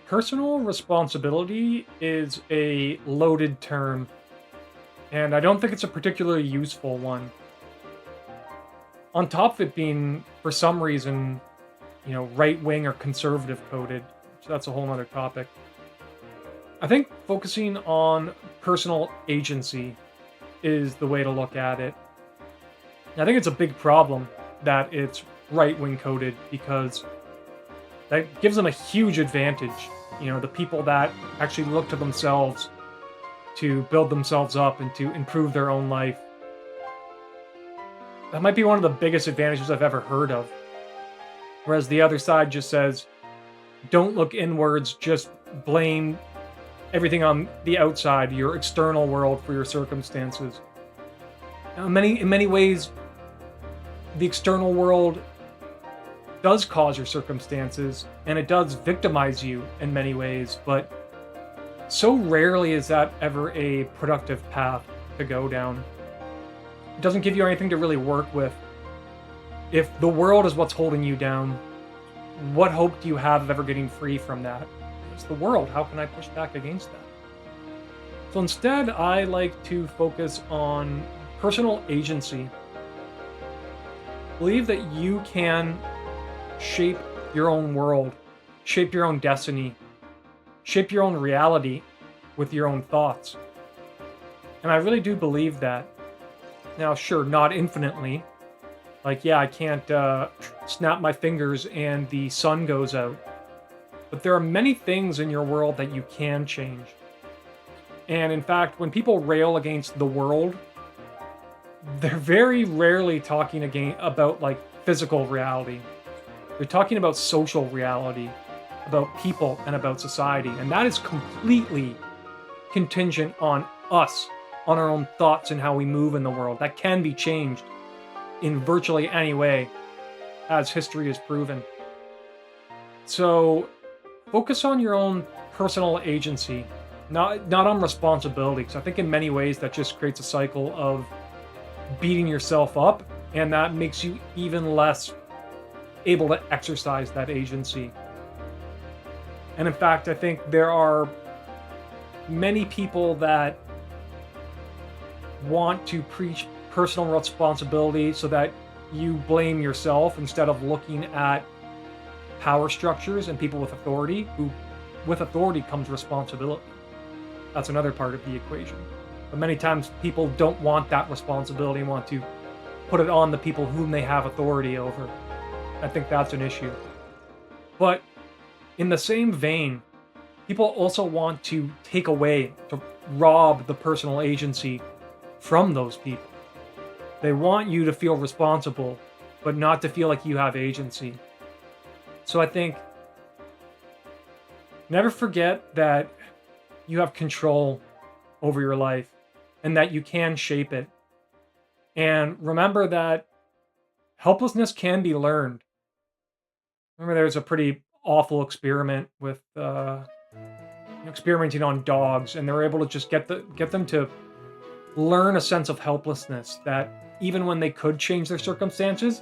Personal responsibility is a loaded term, and I don't think it's a particularly useful one. On top of it being, for some reason, right wing or conservative coded, so that's a whole other topic. I think focusing on personal agency is the way to look at it. I think it's a big problem that it's right wing coded because that gives them a huge advantage. The people that actually look to themselves to build themselves up and to improve their own life. That might be one of the biggest advantages I've ever heard of. Whereas the other side just says, don't look inwards, just blame everything on the outside, your external world for your circumstances. Now, in many ways, the external world does cause your circumstances, and it does victimize you in many ways, but so rarely is that ever a productive path to go down. It doesn't give you anything to really work with. If the world is what's holding you down, what hope do you have of ever getting free from that? It's the world. How can I push back against that? So instead, I like to focus on personal agency. Believe that you can shape your own world, shape your own destiny, shape your own reality with your own thoughts. And I really do believe that. Now, sure, not infinitely. Like, yeah, I can't snap my fingers and the sun goes out. But there are many things in your world that you can change. And in fact, when people rail against the world, they're very rarely talking about like physical reality. They're talking about social reality, about people and about society. And that is completely contingent on us, on our own thoughts and how we move in the world. That can be changed in virtually any way, as history has proven. So focus on your own personal agency, not on responsibility, because I think in many ways that just creates a cycle of beating yourself up, and that makes you even less able to exercise that agency. And in fact, I think there are many people that want to preach personal responsibility so that you blame yourself instead of looking at power structures and people with authority, who with authority comes responsibility. That's another part of the equation. But many times people don't want that responsibility and want to put it on the people whom they have authority over. I think that's an issue. But in the same vein, people also want to take away, to rob the personal agency from those people. They want you to feel responsible, but not to feel like you have agency. So I think never forget that you have control over your life and that you can shape it. And remember that helplessness can be learned. Remember, there's a pretty awful experiment with experimenting on dogs, and they were able to just get them to learn a sense of helplessness, that even when they could change their circumstances,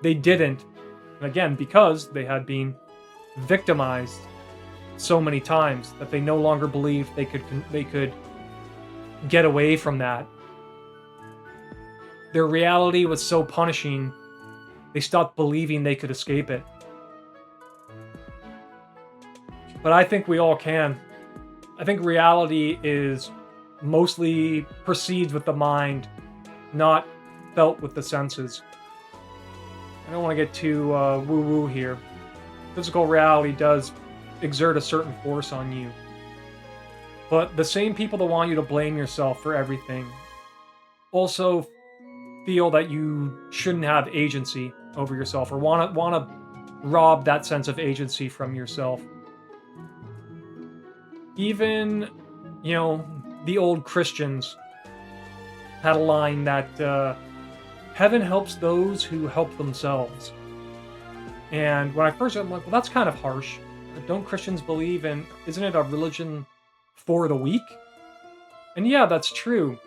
they didn't. And again, because they had been victimized so many times that they no longer believed they could get away from that. Their reality was so punishing, they stopped believing they could escape it. But I think we all can. I think reality is mostly perceived with the mind, not felt with the senses. I don't want to get too woo-woo here. Physical reality does exert a certain force on you. But the same people that want you to blame yourself for everything also feel that you shouldn't have agency over yourself, or want to rob that sense of agency from yourself. Even, the old Christians had a line that heaven helps those who help themselves. And when I first heard, I'm like, well, that's kind of harsh. Don't Christians believe in, isn't it a religion for the weak? And yeah, that's true.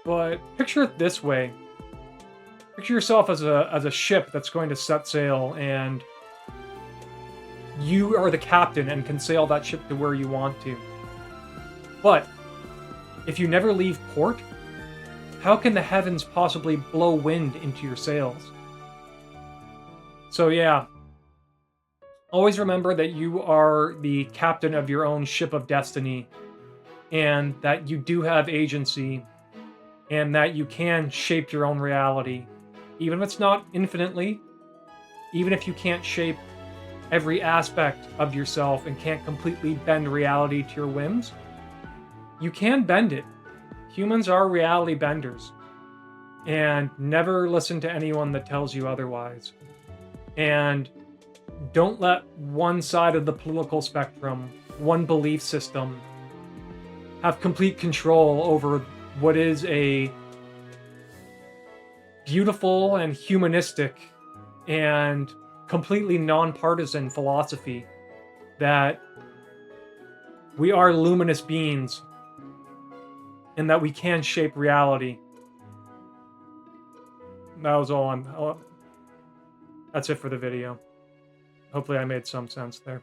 But picture it this way. Picture yourself as a ship that's going to set sail, and you are the captain and can sail that ship to where you want to. But if you never leave port, how can the heavens possibly blow wind into your sails? So yeah, always remember that you are the captain of your own ship of destiny, and that you do have agency, and that you can shape your own reality. Even if it's not infinitely, even if you can't shape every aspect of yourself and can't completely bend reality to your whims, you can bend it. Humans are reality benders. And never listen to anyone that tells you otherwise. And don't let one side of the political spectrum, one belief system, have complete control over what is a beautiful and humanistic and completely nonpartisan philosophy that we are luminous beings and that we can shape reality. That was all that's it for the video. Hopefully I made some sense there.